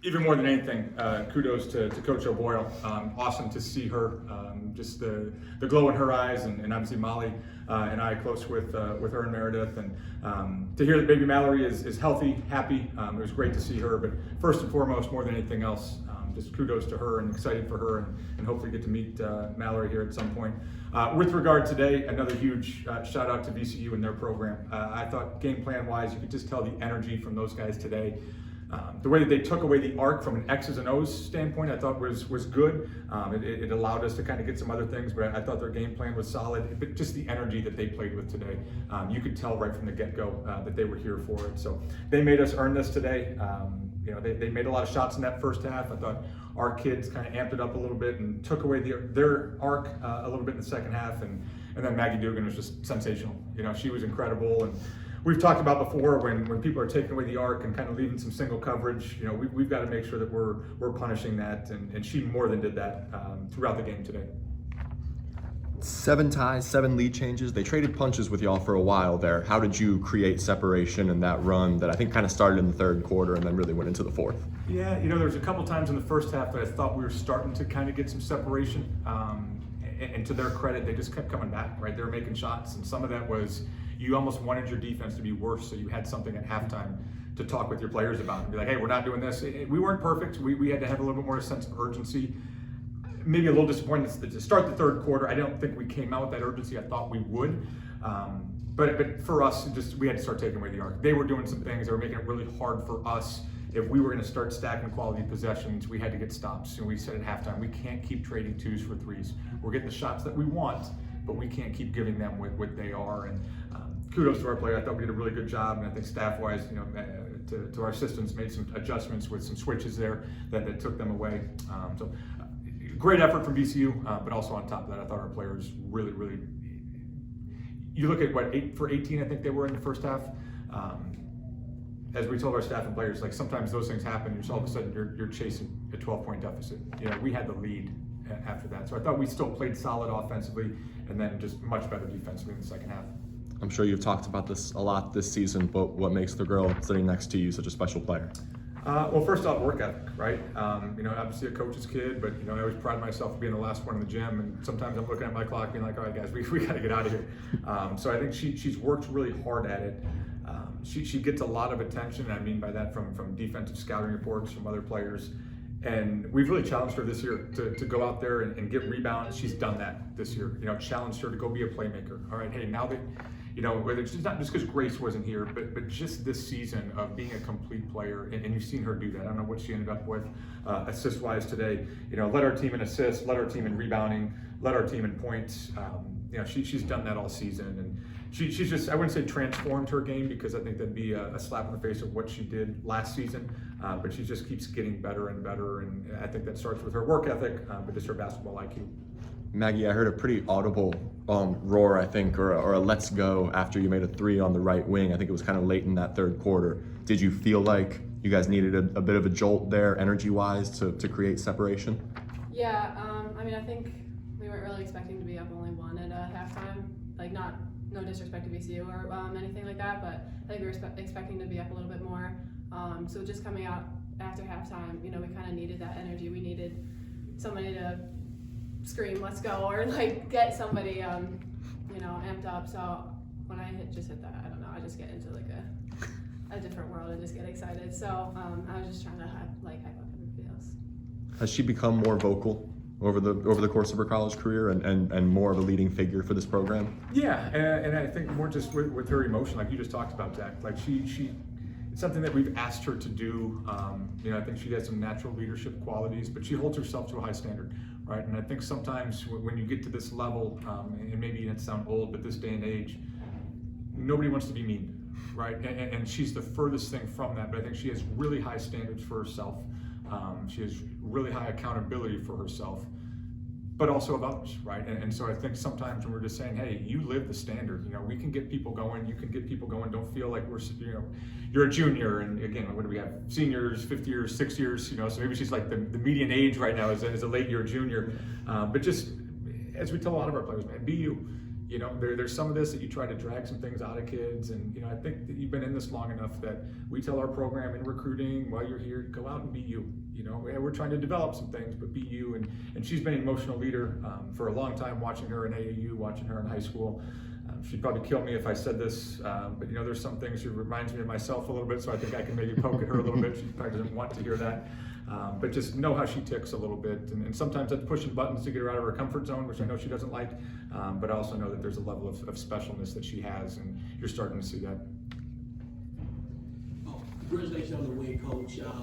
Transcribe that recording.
Even more than anything, kudos to Coach O'Boyle. Awesome to see her, just the glow in her eyes, and obviously Molly and I close with her and Meredith, and to hear that baby Mallory is healthy, happy. It was great to see her, but first and foremost, more than anything else, just kudos to her and excited for her, and hopefully get to meet Mallory here at some point. With regard today, another huge shout out to VCU and their program. I thought game plan wise, you could just tell the energy from those guys today. The way that they took away the arc from an X's and O's standpoint, I thought was good. It allowed us to kind of get some other things, but I thought their game plan was solid. But just the energy that they played with today, you could tell right from the get-go that they were here for it. So they made us earn this today. They made a lot of shots in that first half. I thought our kids kind of amped it up a little bit and took away their arc a little bit in the second half. And then Maggie Doogan was just sensational. She was incredible. And we've talked about before when people are taking away the arc and kind of leaving some single coverage, we've got to make sure that we're punishing that, and she more than did that throughout the game today. 7 ties, 7 lead changes. They traded punches with y'all for a while there. How did you create separation in that run that I think kind of started in the third quarter and then really went into the fourth? Yeah, there was a couple times in the first half that I thought we were starting to kind of get some separation. And to their credit, they just kept coming back, right? They were making shots, and some of that was you almost wanted your defense to be worse, so you had something at halftime to talk with your players about and be like, hey, we're not doing this. We weren't perfect. We had to have a little bit more sense of urgency. Maybe a little disappointed to start the third quarter. I don't think we came out with that urgency I thought we would. But for us, we had to start taking away the arc. They were doing some things that were making it really hard for us. If we were going to start stacking quality possessions, we had to get stops. And we said at halftime, we can't keep trading 2s for 3s. We're getting the shots that we want, but we can't keep giving them what they are. And kudos to our player. I thought we did a really good job, and I think staff-wise, to our assistants, made some adjustments with some switches there that took them away. So great effort from VCU, but also on top of that, I thought our players really, really. You look at 8 for 18, I think they were in the first half. As we told our staff and players, like sometimes those things happen, and all of a sudden you're chasing a 12-point deficit. We had the lead after that, so I thought we still played solid offensively, and then just much better defensively in the second half. I'm sure you've talked about this a lot this season, but what makes the girl sitting next to you such a special player? Well, first off, work ethic, right? Obviously a coach's kid, but I always pride myself on being the last one in the gym, and sometimes I'm looking at my clock being like, all right, guys, we got to get out of here. So I think she's worked really hard at it. She gets a lot of attention, and I mean by that from defensive scouting reports from other players. And we've really challenged her this year to go out there and get rebounds. She's done that this year. Challenged her to go be a playmaker. All right, hey, now that whether it's not just because Grace wasn't here, but just this season of being a complete player, and you've seen her do that. I don't know what she ended up with assist-wise today. Led our team in assists, led our team in rebounding, led our team in points. She's done that all season, and she's just, I wouldn't say transformed her game, because I think that'd be a slap in the face of what she did last season, but she just keeps getting better and better, and I think that starts with her work ethic, but just her basketball IQ. Maggie, I heard a pretty audible roar, I think, or a let's go after you made a 3 on the right wing. I think it was kind of late in that third quarter. Did you feel like you guys needed a bit of a jolt there, energy-wise, to create separation? Yeah, I think we weren't really expecting to be up only 1 at halftime. Like, no disrespect to VCU or anything like that, but I think we were expecting to be up a little bit more. So just coming out after halftime, we kind of needed that energy. We needed somebody to scream let's go, or like get somebody amped up. So when I hit that, I don't know, I just get into like a different world and just get excited. So I was just trying to hype up everybody else. Has she become more vocal over the course of her college career and more of a leading figure for this program? Yeah, and I think more just with her emotion, like you just talked about, Zach. Like she it's something that we've asked her to do. I think she has some natural leadership qualities, but she holds herself to a high standard, right? And I think sometimes when you get to this level, and maybe it sounds old, but this day and age, nobody wants to be mean, right? And she's the furthest thing from that, but I think she has really high standards for herself. She has really high accountability for herself, but also of others, right? And so I think sometimes when we're just saying, hey, you live the standard, we can get people going, you can get people going, don't feel like we're, you're a junior, and again, what do we have? Seniors, 5th years, 6 years, so maybe she's like the median age right now is a late year junior, but just, as we tell a lot of our players, man, be you. you know, there's some of this that you try to drag some things out of kids, and you know, I think that you've been in this long enough that we tell our program in recruiting, while you're here, go out and be you. You know, we're trying to develop some things, but be you. And she's been an emotional leader for a long time, watching her in AAU, watching her in high school. She'd probably kill me if I said this, but you know, there's some things she reminds me of myself a little bit, so I think I can maybe poke at her a little bit. She probably doesn't want to hear that. But just know how she ticks a little bit, and sometimes that's pushing buttons to get her out of her comfort zone, which I know she doesn't like, but I also know that there's a level of specialness that she has, and you're starting to see that. Congratulations on the win, Coach.